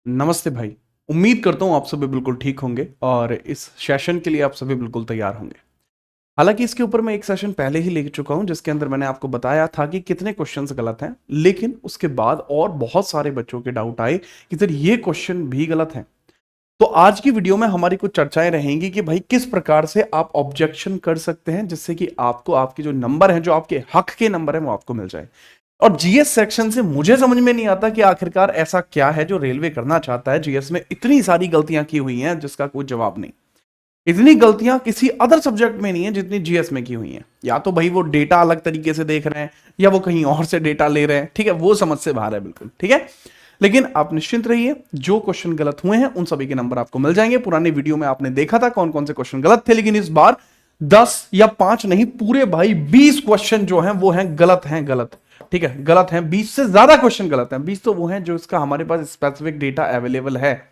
नमस्ते भाई। उम्मीद करता हूँ आप सभी बिल्कुल ठीक होंगे और इस सेशन के लिए आप सभी बिल्कुल तैयार होंगे। हालांकि इसके ऊपर मैं एक सेशन पहले ही ले चुका हूं जिसके अंदर मैंने आपको बताया था कि कितने क्वेश्चंस गलत हैं, लेकिन उसके बाद और बहुत सारे बच्चों के डाउट आए कि सर ये क्वेश्चन भी गलत है। तो आज की वीडियो में हमारी कुछ चर्चाएं रहेंगी कि भाई किस प्रकार से आप ऑब्जेक्शन कर सकते हैं जिससे कि आपको आपके जो नंबर हैं, जो आपके हक के नंबर हैं, वो आपको मिल जाए। और जीएस सेक्शन से मुझे समझ में नहीं आता कि आखिरकार ऐसा क्या है जो रेलवे करना चाहता है। जीएस में इतनी सारी गलतियां की हुई हैं जिसका कोई जवाब नहीं। इतनी गलतियां किसी अदर सब्जेक्ट में नहीं है जितनी जीएस में की हुई हैं। या तो भाई वो डेटा अलग तरीके से देख रहे हैं या वो कहीं और से डेटा ले रहे हैं, ठीक है, वो समझ से बाहर है बिल्कुल, ठीक है। लेकिन आप निश्चिंत रहिए, जो क्वेश्चन गलत हुए हैं उन सभी के नंबर आपको मिल जाएंगे। पुराने वीडियो में आपने देखा था कौन कौन से क्वेश्चन गलत थे, लेकिन इस बार 10 या 5 नहीं, पूरे भाई 20 क्वेश्चन जो हैं वो हैं गलत हैं, गलत, ठीक है, गलत हैं। 20 से ज्यादा क्वेश्चन गलत हैं। 20 तो वो हैं जो इसका हमारे पास स्पेसिफिक डेटा अवेलेबल है।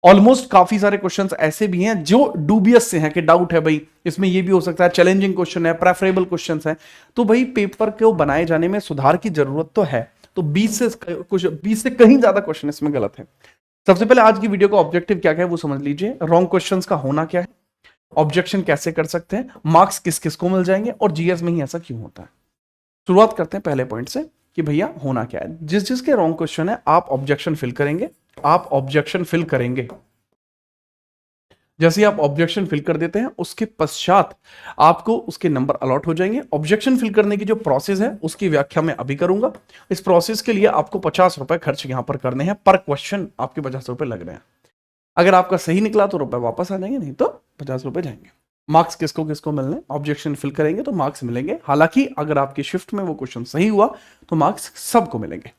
ऑलमोस्ट काफी सारे क्वेश्चंस ऐसे भी हैं जो डूबियस से हैं कि डाउट है भाई, इसमें ये भी हो सकता है, चैलेंजिंग क्वेश्चन है, प्रेफरेबल क्वेश्चंस हैं। तो भाई पेपर को बनाए जाने में सुधार की जरूरत तो है। तो 20 से कहीं ज्यादा क्वेश्चन इसमें गलत है। सबसे पहले आज की वीडियो का ऑब्जेक्टिव क्या है वो समझ लीजिए। रॉन्ग क्वेश्चंस का होना क्या है, ऑब्जेक्शन कैसे कर सकते हैं, मार्क्स किस किस को मिल जाएंगे और जीएस में ही ऐसा क्यों होता है। शुरुआत करते हैं पहले पॉइंट से कि भैया होना क्या है। जिस जिसके रॉन्ग क्वेश्चन है आप ऑब्जेक्शन फिल करेंगे। आप ऑब्जेक्शन फिल करेंगे, जैसे आप ऑब्जेक्शन फिल कर देते हैं उसके पश्चात आपको उसके नंबर अलॉट हो जाएंगे। ऑब्जेक्शन फिल करने की जो प्रोसेस है उसकी व्याख्या मैं अभी करूंगा। इस प्रोसेस के लिए आपको 50 रुपए खर्च यहां पर करने हैं। पर क्वेश्चन आपके 50 रुपए लग रहे हैं। अगर आपका सही निकला तो रुपए वापस आ जाएंगे, नहीं तो 50 रुपए जाएंगे। मार्क्स किसको किसको मिलने, ऑब्जेक्शन फिल करेंगे तो मार्क्स मिलेंगे। हालांकि अगर आपकी शिफ्ट में वो क्वेश्चन सही हुआ तो मार्क्स सबको मिलेंगे।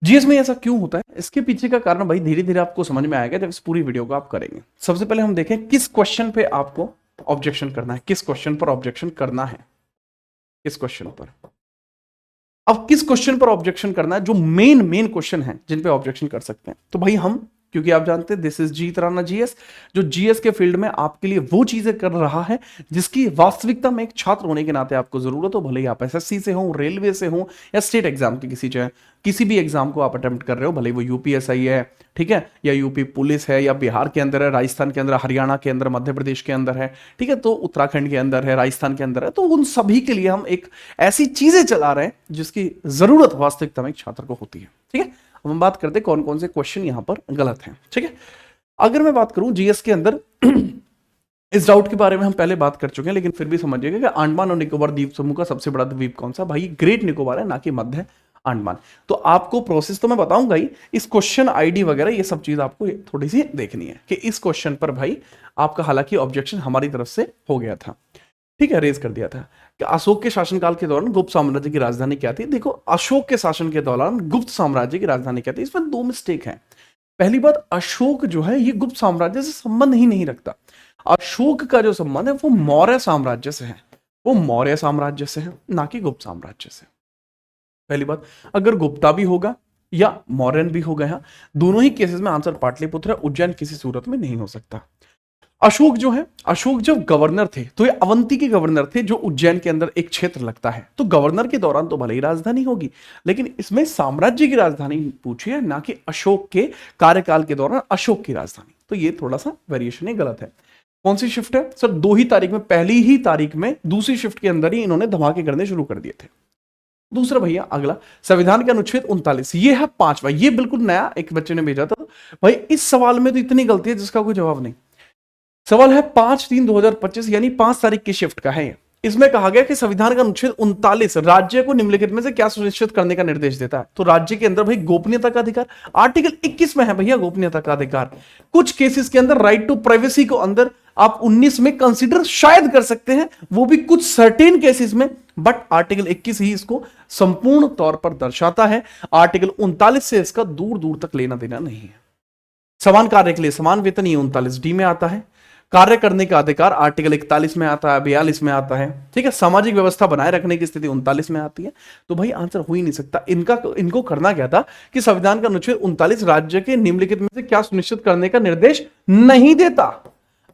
जीएस में ऐसा क्यों होता है, इसके पीछे का कारण भाई धीरे धीरे आपको समझ में आएगा जब इस पूरी वीडियो को आप करेंगे। सबसे पहले हम देखें किस क्वेश्चन पे आपको ऑब्जेक्शन करना है, किस क्वेश्चन पर ऑब्जेक्शन करना है, किस क्वेश्चन पर। अब किस क्वेश्चन पर ऑब्जेक्शन करना है, जो मेन मेन क्वेश्चन है जिन पे ऑब्जेक्शन कर सकते हैं। तो भाई हम, क्योंकि आप जानते हैं this is Jeet Rana GS, जो जीएस के फील्ड में आपके लिए वो चीजें कर रहा है जिसकी वास्तविकता में एक छात्र होने के नाते आपको जरूरत हो। भले ही आप एसएससी से हो, रेलवे से हो या स्टेट एग्जाम की किसी भी एग्जाम को आप अटेम्प्ट कर रहे हो, भले वो यूपीएसआई है, ठीक है, या यूपी पुलिस है, या बिहार के अंदर है, राजस्थान के अंदर, हरियाणा के अंदर, मध्य प्रदेश के अंदर है, ठीक है, तो उत्तराखंड के अंदर है, राजस्थान के अंदर है। तो उन सभी के लिए हम एक ऐसी चीजें चला रहे हैं जिसकी जरूरत वास्तविकता में एक छात्र को होती है, ठीक है। अब हम बात करते हैं कौन कौन से क्वेश्चन यहां पर गलत हैं, ठीक है। अगर मैं बात करूं जीएस के अंदर इस डाउट के बारे में हम पहले बात कर चुके हैं, लेकिन फिर भी समझिएगा कि अंडमान और निकोबार द्वीप समूह का सबसे बड़ा द्वीप कौन सा, भाई ग्रेट निकोबार है, ना कि मध्य अंडमान। तो आपको प्रोसेस तो मैं बताऊंगा ही, इस क्वेश्चन आईडी वगैरह ये सब चीज आपको थोड़ी सी देखनी है कि इस क्वेश्चन पर भाई आपका हालांकि ऑब्जेक्शन हमारी तरफ से हो गया था, ठीक है, रेज कर दिया था कि अशोक के शासनकाल के दौरान गुप्त साम्राज्य की राजधानी क्या थी। देखो, अशोक के शासन के दौरान गुप्त साम्राज्य की राजधानी क्या थी, इसमें दो मिस्टेक हैं। पहली बात, अशोक जो है ये गुप्त साम्राज्य से संबंध ही नहीं रखता। अशोक का जो संबंध है वो मौर्य साम्राज्य से है, वो मौर्य साम्राज्य से है, ना कि गुप्त साम्राज्य से। पहली बात, अगर गुप्ता भी होगा या मौर्यन भी हो गया, दोनों ही केसेस में आंसर पाटलिपुत्र है, उज्जैन किसी सूरत में नहीं हो सकता। अशोक जो है, अशोक जब गवर्नर थे तो ये अवंती के गवर्नर थे, जो उज्जैन के अंदर एक क्षेत्र लगता है। तो गवर्नर के दौरान तो भले ही राजधानी होगी, लेकिन इसमें साम्राज्य की राजधानी पूछी है, ना कि अशोक के कार्यकाल के दौरान अशोक की राजधानी। तो ये थोड़ा सा वेरिएशन ही गलत है। कौन सी शिफ्ट है सर, 2 ही तारीख में, पहली ही तारीख में दूसरी शिफ्ट के अंदर ही इन्होंने धमाके करने शुरू कर दिए थे। दूसरा भैया अगला, संविधान के अनुच्छेद 39, ये है 5वां, ये बिल्कुल नया एक बच्चे ने भेजा था। भाई इस सवाल में तो इतनी गलती है जिसका कोई जवाब नहीं। सवाल है 5/3/2025 यानी 5 तारीख की शिफ्ट का है। इसमें कहा गया कि संविधान का अनुच्छेद 39 राज्य को निम्नलिखित में से क्या सुनिश्चित करने का निर्देश देता है। तो राज्य के अंदर भाई गोपनीयता का अधिकार, आर्टिकल 21 में है भैया गोपनीयता का अधिकार। कुछ केसेस के अंदर राइट टू प्राइवेसी को अंदर आप 19 में कंसीडर शायद कर सकते हैं, वो भी कुछ सर्टेन केसेस में, बट आर्टिकल 21 ही इसको संपूर्ण तौर पर दर्शाता है। आर्टिकल 39 से इसका दूर दूर तक लेना देना नहीं है। समान कार्य के लिए समान वेतन, ये 39D में आता है। कार्य करने का अधिकार आर्टिकल 41 में आता है, 42 में आता है, ठीक है। सामाजिक व्यवस्था बनाए रखने की स्थिति 39 में आती है। तो भाई आंसर हो ही नहीं सकता। इनको करना क्या था कि संविधान का अनुच्छेद 39 राज्य के निम्नलिखित में से क्या सुनिश्चित करने का निर्देश नहीं देता।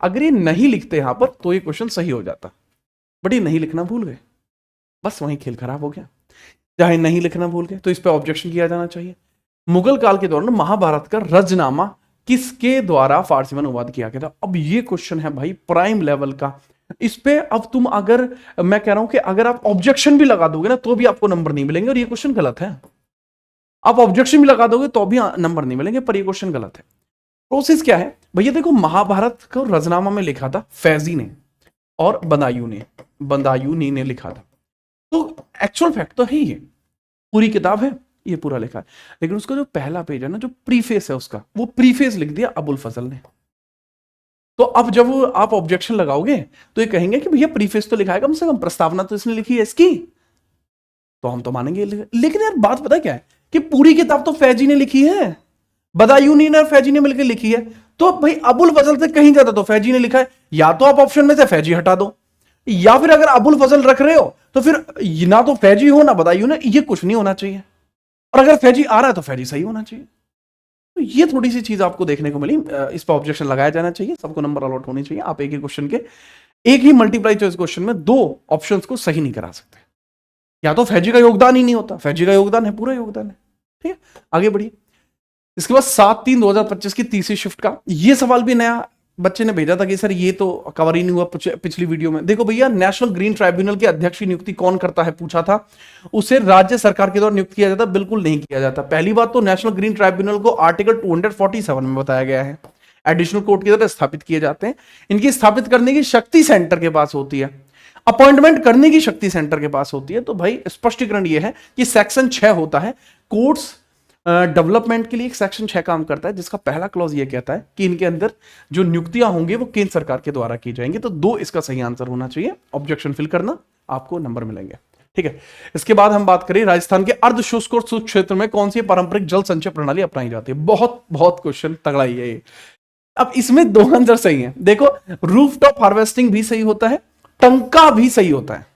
अगर ये नहीं लिखते यहां पर तो ये क्वेश्चन सही हो जाता, बट ये नहीं लिखना भूल गए, बस वहीं खेल खराब हो गया। चाहे नहीं लिखना भूल गए तो इस पर ऑब्जेक्शन किया जाना चाहिए। मुगल काल के दौरान महाभारत का रजनामा किसके द्वारा फारसी में अनुवाद किया गया था? अब ये क्वेश्चन है भाई प्राइम लेवल का। इस पे अब तुम अगर, मैं कह रहा हूं कि अगर आप ऑब्जेक्शन भी लगा दोगे ना तो भी आपको नंबर नहीं मिलेंगे, और ये क्वेश्चन गलत है। आप ऑब्जेक्शन भी लगा दोगे तो भी नंबर नहीं मिलेंगे, पर ये क्वेश्चन गलत है। प्रोसेस क्या है भैया? देखो, महाभारत को रजनामा में लिखा था फैजी ने और बदायूनी ने लिखा था। तो एक्चुअल फैक्ट तो है ही है, पूरी किताब है, ये पूरा लिखा है। लेकिन उसका जो पहला पेज है ना, जो प्रीफेस है उसका, वो प्रीफेस लिख दिया अबुल फजल ने। तो अब जब आप ऑब्जेक्शन लगाओगे तो ये कहेंगे कि भैया प्रीफेस तो लिखा है, कम से कम प्रस्तावना तो इसने लिखी है इसकी, तो हम तो मानेंगे। लेकिन यार बात पता क्या है कि पूरी किताब तो फैजी ने लिखी है, बदायूनी ने और फैजी ने मिलकर लिखी है। तो भाई अबुल फजल से कहीं ज्यादा तो फैजी ने लिखा है। या तो आप ऑप्शन में से फैजी हटा दो, या फिर अगर अबुल फजल रख रहे हो तो फिर ना तो फैजी हो ना बदायूनी, ये कुछ नहीं होना चाहिए। और अगर फैजी आ रहा है तो फैजी सही होना चाहिए। तो ये थोड़ी सी चीज आपको देखने को मिली। इस पर ऑब्जेक्शन लगाया जाना चाहिए, सबको नंबर अलॉट होने चाहिए। आप एक ही क्वेश्चन के, एक ही मल्टीप्लाई चॉइस क्वेश्चन में दो ऑप्शंस को सही नहीं करा सकते। या तो फैजी का योगदान ही नहीं होता, फैजी का योगदान है, पूरा योगदान है। ठीक है, आगे बढ़िए। इसके बाद 7/3/2025 की तीसरी शिफ्ट का ये सवाल भी नया बच्चे ने भेजा था कि सर ये तो कवर ही नहीं हुआ पिछली वीडियो में। देखो भैया, नेशनल ग्रीन ट्राइब्यूनल के अध्यक्ष की नियुक्ति कौन करता है पूछा था। उसे राज्य सरकार के द्वारा नियुक्त किया जाता? बिल्कुल नहीं किया जाता। पहली बात तो नेशनल ग्रीन ट्राइब्यूनल को आर्टिकल 247 में बताया गया है, एडिशनल कोर्ट की तरह स्थापित किए जाते हैं। इनकी स्थापित करने की शक्ति सेंटर के पास होती है, अपॉइंटमेंट करने की शक्ति सेंटर के पास होती है। तो भाई स्पष्टीकरण यह है कि सेक्शन 6 होता है कोर्ट्स डेवलपमेंट के लिए। एक सेक्शन 6 काम करता है जिसका पहला क्लॉज ये कहता है कि इनके अंदर जो नियुक्तियां होंगी वो केंद्र सरकार के द्वारा की जाएंगी। तो 2 इसका सही आंसर होना चाहिए। ऑब्जेक्शन फिल करना, आपको नंबर मिलेंगे। ठीक है, इसके बाद हम बात करें राजस्थान के अर्ध शुष्क और शुष्क क्षेत्र में कौन सी पारंपरिक जल संचय प्रणाली अपनाई जाती है। बहुत बहुत क्वेश्चन तगड़ा ही है ये। अब इसमें 2 आंसर सही है। देखो, रूफटॉप हार्वेस्टिंग भी सही होता है, टंका भी सही होता है,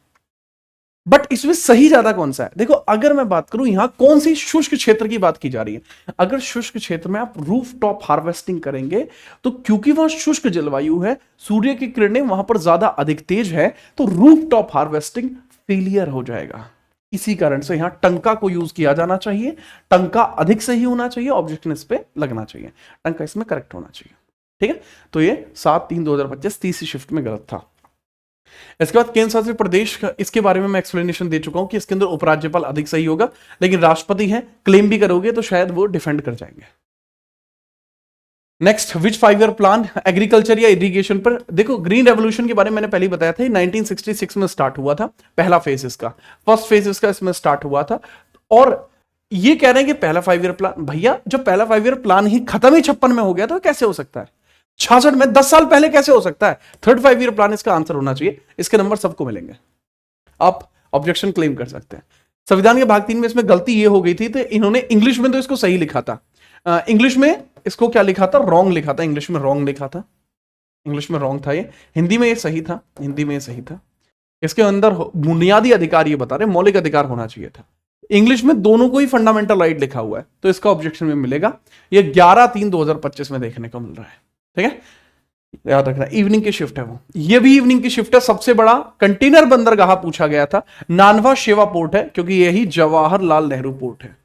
बट इसमें सही ज्यादा कौन सा है? देखो, अगर मैं बात करूं यहां कौन सी शुष्क क्षेत्र की बात की जा रही है। अगर शुष्क क्षेत्र में आप रूफटॉप हार्वेस्टिंग करेंगे तो क्योंकि वहां शुष्क जलवायु है, सूर्य की किरणें वहां पर ज्यादा अधिक तेज है, तो रूफटॉप हार्वेस्टिंग फेलियर हो जाएगा। इसी कारण से यहां टंका को यूज किया जाना चाहिए। टंका अधिक सही होना चाहिए, ऑब्जेक्शन इस पे लगना चाहिए, टंका इसमें करेक्ट होना चाहिए। ठीक है, तो ये 7/3/2025 तीसरी शिफ्ट में गलत था। इसके बाद केंद्र शासित प्रदेश, इसके बारे में मैं एक्सप्लेनेशन दे चुका हूं कि इसके अंदर उपराज्यपाल अधिक सही होगा, लेकिन राष्ट्रपति है, क्लेम भी करोगे तो शायद वो डिफेंड कर जाएंगे। नेक्स्ट, विच 5 ईयर प्लान एग्रीकल्चर या इरिगेशन पर? देखो, ग्रीन रेवोल्यूशन के बारे में मैंने पहले बताया था, 1966 में स्टार्ट हुआ था पहला फेज इसका, फर्स्ट फेज इसका इसमें स्टार्ट हुआ था। और ये कह रहे हैं कि पहला 5 ईयर प्लान, भैया जब पहला 5 ईयर प्लान ही खत्म ही 56 में हो गया तो कैसे हो सकता है 66 में? 10 साल पहले कैसे हो सकता है? थर्ड 5 ईयर प्लान इसका आंसर होना चाहिए। इसके नंबर सबको मिलेंगे, आप ऑब्जेक्शन क्लेम कर सकते हैं। संविधान के भाग 3 में इसमें गलती ये हो गई थी, तो इन्होंने इंग्लिश में तो इसको सही लिखा था, इंग्लिश में इसको क्या लिखा था? रॉन्ग लिखा था। इंग्लिश में रॉन्ग लिखा था, इंग्लिश में रॉन्ग था ये। हिंदी में ये सही था, हिंदी में ये सही था। इसके अंदर बुनियादी अधिकार ये बता रहे, मौलिक अधिकार होना चाहिए था। इंग्लिश में दोनों को ही फंडामेंटल राइट लिखा हुआ है, तो इसका ऑब्जेक्शन में मिलेगा। ये 11/3/2025 में देखने को मिल रहा है। ठीक है, याद रखना, इवनिंग की शिफ्ट है वो, ये भी इवनिंग की शिफ्ट है। सबसे बड़ा कंटेनर बंदरगाह पूछा गया था, नानवा शेवा पोर्ट है, क्योंकि यही जवाहरलाल नेहरू पोर्ट है,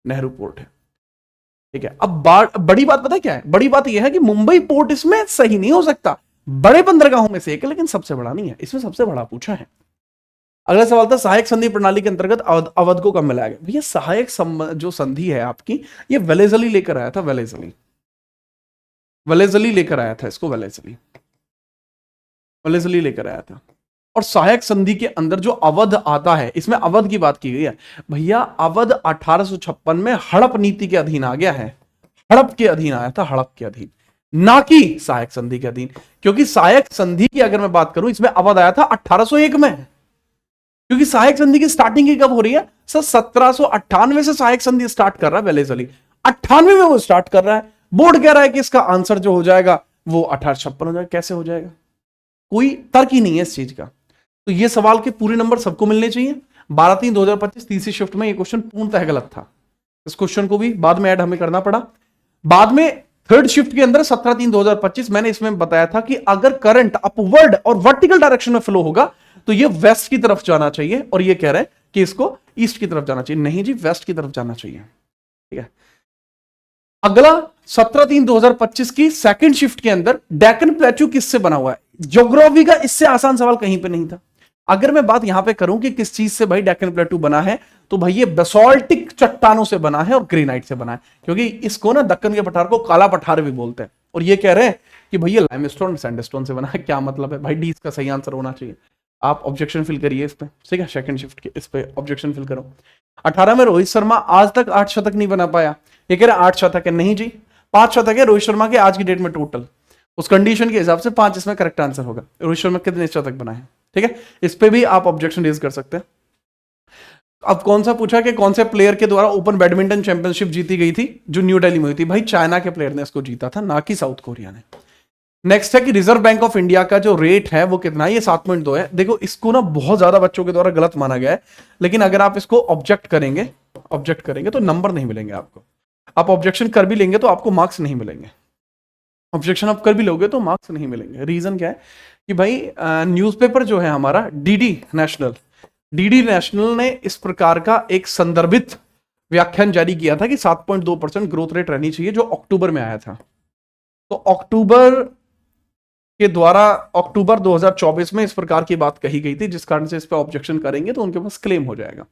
नेहरू पोर्ट है। ठीक है, अब बड़ी बात पता क्या है? बड़ी बात यह है कि मुंबई पोर्ट इसमें सही नहीं हो सकता, बड़े बंदरगाहों में से एक है, लेकिन सबसे बड़ा नहीं है। इसमें सबसे बड़ा पूछा है। अगला सवाल था, सहायक संधि प्रणाली के अंतर्गत अवध को कब मिलाया गया? भैया सहायक जो संधि है आपकी, ये वेलेजली लेकर आया था, वेलेजली लेकर आया था इसको, वेलेजली लेकर आया था। और सहायक संधि के अंदर जो अवध आता है, इसमें अवध की बात की गई है। भैया अवध 1856 में हड़प नीति के अधीन आ गया है, हड़प के अधीन आया था, हड़प के अधीन, ना कि सहायक संधि के अधीन। क्योंकि सहायक संधि की अगर मैं बात करूं, इसमें अवध आया था 1801 में, क्योंकि सहायक संधि की स्टार्टिंग ही कब हो रही है सर? 1798 से सहायक संधि स्टार्ट कर रहा है वेलेजली, 98 में वो स्टार्ट कर रहा है। बोर्ड कह रहा है कि इसका आंसर जो हो जाएगा वो 1856 हो जाएगा। कैसे हो जाएगा? कोई तर्क ही नहीं है इस चीज का। तो ये सवाल के पूरे नंबर सबको मिलने चाहिए। 12/3/2025 तीसरी शिफ्ट में ये क्वेश्चन पूर्णतः गलत था। इस क्वेश्चन को भी बाद में ऐड हमें करना पड़ा। बाद में थर्ड शिफ्ट के अंदर 17/3/2025 मैंने इसमें बताया था कि अगर करंट अपवर्ड और वर्टिकल डायरेक्शन में फ्लो होगा तो ये वेस्ट की तरफ जाना चाहिए, और ये कह रहे हैं कि इसको ईस्ट की तरफ जाना चाहिए। नहीं जी, वेस्ट की तरफ जाना चाहिए। ठीक है। अगला 17/3/2025 की सेकंड शिफ्ट के अंदर डेक्कन प्लेटू किससे बना हुआ है? ज्योग्राफी का इससे आसान सवाल कहीं पे नहीं था। अगर मैं बात यहां पे करूं कि किस चीज से भाई डेक्कन प्लेटू बना है, तो भाई ये बेसाल्टिक चट्टानों से बना है और ग्रेनाइट से बना है, क्योंकि इसको ना दक्कन के पठार को काला पठार भी बोलते हैं। और ये कह रहे हैं कि भाई ये लाइमस्टोन सैंडस्टोन से बना है। क्या मतलब है भाई? डी इसका सही आंसर होना चाहिए। आप ऑब्जेक्शन फिल करिए इस पे, ठीक है, सेकंड शिफ्ट के इस पे ऑब्जेक्शन फिल करो। 18 में रोहित शर्मा आज तक 8 शतक नहीं बना पाया। ये कह रहे 8 शतक है, नहीं जी 5 शतक है रोहित शर्मा के आज की डेट में टोटल। उस कंडीशन के हिसाब से 5 इसमें करेक्ट आंसर होगा। रोहित शर्मा कितने शतक बनाए? ठीक है, इस पे भी आप ऑब्जेक्शन रेज कर सकते हैं। अब कौन सा पूछा कि कौन से प्लेयर के द्वारा ओपन बैडमिंटन चैंपियनशिप जीती गई थी जो न्यू दिल्ली में हुई थी? भाई चाइना के प्लेयर ने इसको जीता था, ना कि साउथ कोरिया ने। नेक्स्ट है कि रिजर्व बैंक ऑफ इंडिया का जो रेट है वो कितना है? ये 7.2 है। देखो इसको ना बहुत ज्यादा बच्चों के द्वारा गलत माना गया है, लेकिन अगर आप इसको ऑब्जेक्ट करेंगे तो नंबर नहीं मिलेंगे आपको। आप ऑब्जेक्शन कर भी लेंगे तो आपको मार्क्स नहीं मिलेंगे। ऑब्जेक्शन आप कर भी लोगे तो मार्क्स नहीं मिलेंगे। रीजन क्या है कि भाई न्यूज़पेपर जो है हमारा डीडी नेशनल ने इस प्रकार का एक संदर्भित व्याख्यान जारी किया था कि 7.2% ग्रोथ रेट रहनी चाहिए, जो अक्टूबर में आया था। तो अक्टूबर 2024 में इस प्रकार की बात कही गई थी, जिस कारण से इस पर ऑब्जेक्शन करेंगे तो उनके पास क्लेम हो जाएगा।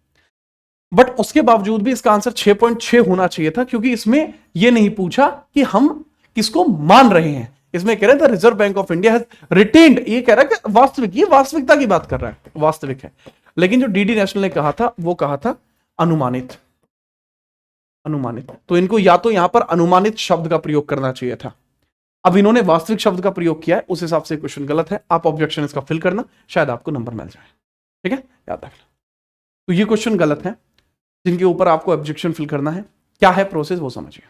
बट उसके बावजूद भी इसका आंसर 6.6 होना चाहिए था, क्योंकि इसमें यह नहीं पूछा कि हम किसको मान रहे हैं। इसमें कह रहे थे reserve bank of India has retained, ये कह रहा है कि वास्तविक, ये वास्तविकता की बात कर रहा है, वास्तविक है। लेकिन जो डीडी नेशनल ने कहा था वो कहा था अनुमानित। तो इनको या तो यहां पर अनुमानित शब्द का प्रयोग करना चाहिए था। अब इन्होंने वास्तविक शब्द का प्रयोग किया है, उस हिसाब से क्वेश्चन गलत है। आप ऑब्जेक्शन इसका फिल करना, शायद आपको नंबर मिल जाए। ठीक है, याद रखना। तो ये क्वेश्चन गलत है जिनके ऊपर आपको ऑब्जेक्शन फिल करना है। क्या है प्रोसेस वो समझिए।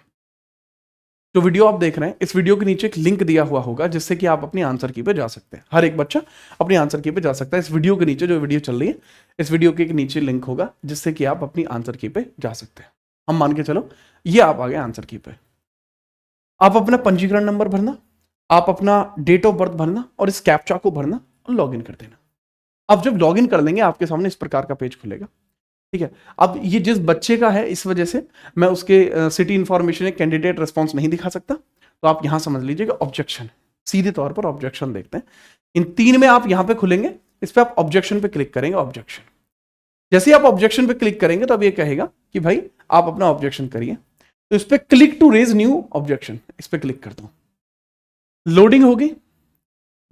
जो वीडियो आप देख रहे हैं, इस वीडियो के नीचे एक लिंक दिया हुआ होगा जिससे कि आप अपनी आंसर की पे जा सकते हैं। हर एक बच्चा अपनी आंसर की पे जा सकता है। इस वीडियो के नीचे, जो वीडियो चल रही है, इस वीडियो के नीचे लिंक होगा जिससे कि आप अपनी आंसर की पे जा सकते हैं। हम मान के चलो ये आप आ गए आंसर की पे। आप अपना पंजीकरण नंबर भरना, आप अपना डेट ऑफ बर्थ भरना और इस कैप्चा को भरना और लॉग इन कर देना। अब जब लॉग इन कर लेंगे आपके सामने इस प्रकार का पेज खुलेगा। ठीक है, अब ये जिस बच्चे का है इस वजह से मैं उसके सिटी इंफॉर्मेशन कैंडिडेट रिस्पॉन्स नहीं दिखा सकता, तो आप यहां समझ लीजिएगा ऑब्जेक्शन, सीधे तौर पर ऑब्जेक्शन देखते हैं। इन 3 में आप यहां पे खुलेंगे, इस पे आप ऑब्जेक्शन पे क्लिक करेंगे। ऑब्जेक्शन, जैसे ही आप ऑब्जेक्शन पे क्लिक करेंगे तो अब ये कहेगा कि भाई आप अपना ऑब्जेक्शन करिए। तो इस पे click to raise new objection, इस पे क्लिक कर दो। लोडिंग होगी,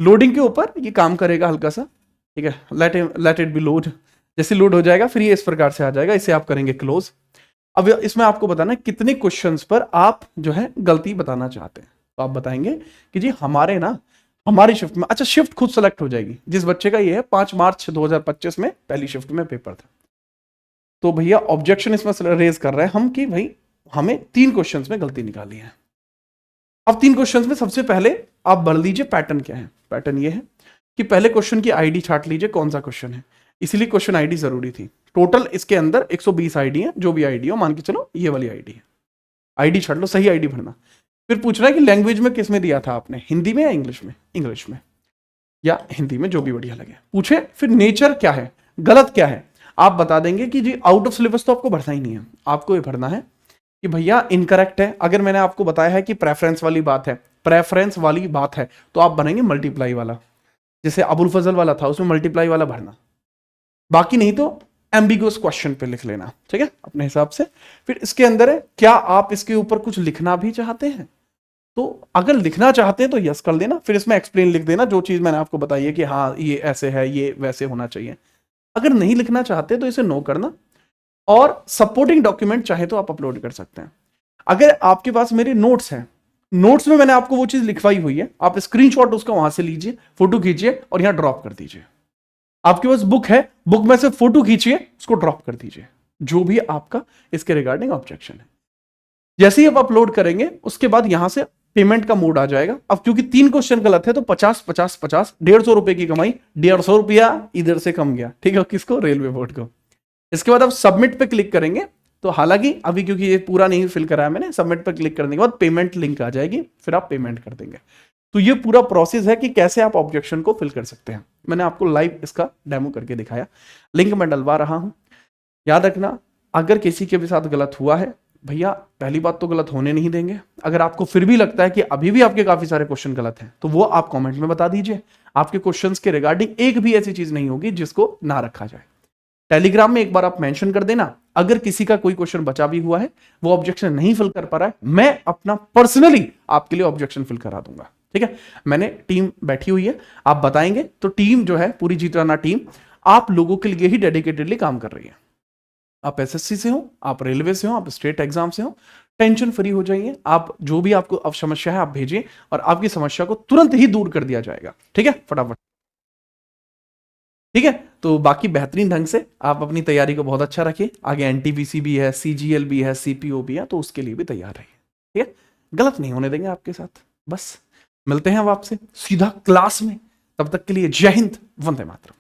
लोडिंग के ऊपर ये काम करेगा हल्का सा। ठीक है, लेट इट बी लोड। जैसे लोड हो जाएगा फिर ये इस प्रकार से आ जाएगा, इसे आप करेंगे क्लोज। अब इसमें आपको बताना है कितने क्वेश्चंस पर आप जो है गलती बताना चाहते हैं। तो आप बताएंगे कि जी हमारी शिफ्ट में, अच्छा शिफ्ट खुद सेलेक्ट हो जाएगी। जिस बच्चे का ये है 5 मार्च 2025 में पहली शिफ्ट में पेपर था, तो भैया ऑब्जेक्शन इसमें रेज कर रहे हैं हम कि भाई हमें 3 क्वेश्चंस में गलती निकाली है। अब 3 क्वेश्चंस में सबसे पहले आप भर लीजिए पैटर्न क्या है। पैटर्न ये है कि पहले क्वेश्चन की आईडी छाट लीजिए कौन सा क्वेश्चन है, इसीलिए क्वेश्चन आईडी जरूरी थी। टोटल इसके अंदर 120 आईडी है, जो भी आईडी हो मान के चलो ये वाली आईडी है। आईडी छाट लो, सही आईडी भरना। फिर पूछना है कि लैंग्वेज में किस में दिया था आपने, हिंदी में या इंग्लिश में? इंग्लिश में या हिंदी में, जो भी बढ़िया लगे पूछे। फिर नेचर क्या है, गलत क्या है, आप बता देंगे कि जी आउट ऑफ सिलेबस तो आपको भरना ही नहीं है। आपको ये भरना है कि भैया इनकरेक्ट है। अगर मैंने आपको बताया है कि प्रेफरेंस वाली बात है, तो आप बनेंगे मल्टीप्लाई वाला, जैसे अबुल फजल वाला था उसमें मल्टीप्लाई वाला भरना। बाकी नहीं तो एम्बिगुअस क्वेश्चन पे लिख लेना, ठीक है, अपने हिसाब से। फिर इसके अंदर है क्या आप इसके ऊपर कुछ लिखना भी चाहते हैं, तो अगर लिखना चाहते हैं तो यस कर देना। फिर इसमें एक्सप्लेन लिख देना, जो चीज मैंने आपको बताई है कि हाँ ये ऐसे है, ये वैसे होना चाहिए। अगर नहीं लिखना चाहते तो इसे नो करना, और सपोर्टिंग डॉक्यूमेंट चाहे तो आप अपलोड कर सकते हैं। अगर आपके पास मेरे नोट्स हैं, नोट्स में मैंने आपको वो चीज लिखवाई हुई है, आप स्क्रीनशॉट उसका वहां से लीजिए, फोटो खींचिए और यहां ड्रॉप कर दीजिए। आपके पास बुक है, बुक में से फोटो खींचिए, उसको ड्रॉप कर दीजिए, जो भी आपका इसके रिगार्डिंग ऑब्जेक्शन है। जैसे ही आप अपलोड करेंगे उसके बाद यहां से पेमेंट का मोड आ जाएगा। अब क्योंकि 3 क्वेश्चन गलत है तो 50 50 50 150 रुपए की कमाई, 150 रुपया इधर से कम गया, ठीक है, किसको? रेलवे बोर्ड को। इसके बाद आप सबमिट पे क्लिक करेंगे, तो हालांकि अभी क्योंकि ये पूरा नहीं फिल कराया मैंने, सबमिट पे क्लिक करने के बाद पेमेंट लिंक आ जाएगी, फिर आप पेमेंट कर देंगे। तो ये पूरा प्रोसेस है कि कैसे आप ऑब्जेक्शन को फिल कर सकते हैं। मैंने आपको लाइव इसका डेमो करके दिखाया, लिंक मैं डलवा रहा हूं। याद रखना, अगर किसी के भी साथ गलत हुआ है भैया पहली बात तो गलत होने नहीं देंगे। अगर आपको फिर भी लगता है कि अभी भी आपके काफी सारे क्वेश्चन गलत हैं तो वो आप कमेंट में बता दीजिए। आपके क्वेश्चंस के रिगार्डिंग एक भी ऐसी चीज नहीं होगी जिसको ना रखा जाए। टेलीग्राम में एक बार आप मेंशन कर देना, अगर किसी का कोई क्वेश्चन बचा भी हुआ है, वो ऑब्जेक्शन नहीं फिल कर पा रहा है, मैं अपना पर्सनली आपके लिए ऑब्जेक्शन फिल करा दूंगा। ठीक है, मैंने टीम बैठी हुई है, आप बताएंगे तो टीम जो है पूरी जीतराना टीम आप लोगों के लिए ही डेडिकेटेडली काम कर रही है। आप एसएससी से हो, आप रेलवे से हो, आप स्टेट एग्जाम से हो, टेंशन फ्री हो जाइए। आप जो भी आपको अब समस्या है आप भेजिए और आपकी समस्या को तुरंत ही दूर कर दिया जाएगा। ठीक है, फटाफट। ठीक है, तो बाकी बेहतरीन ढंग से आप अपनी तैयारी को बहुत अच्छा रखिए। आगे एनटीपीसी भी है, सीजीएल भी है, सीपीओ भी है, तो उसके लिए भी तैयार रहिए। ठीक है, गलत नहीं होने देंगे आपके साथ। बस मिलते हैं अब आपसे सीधा क्लास में, तब तक के लिए जय हिंद, वंदे मातरम।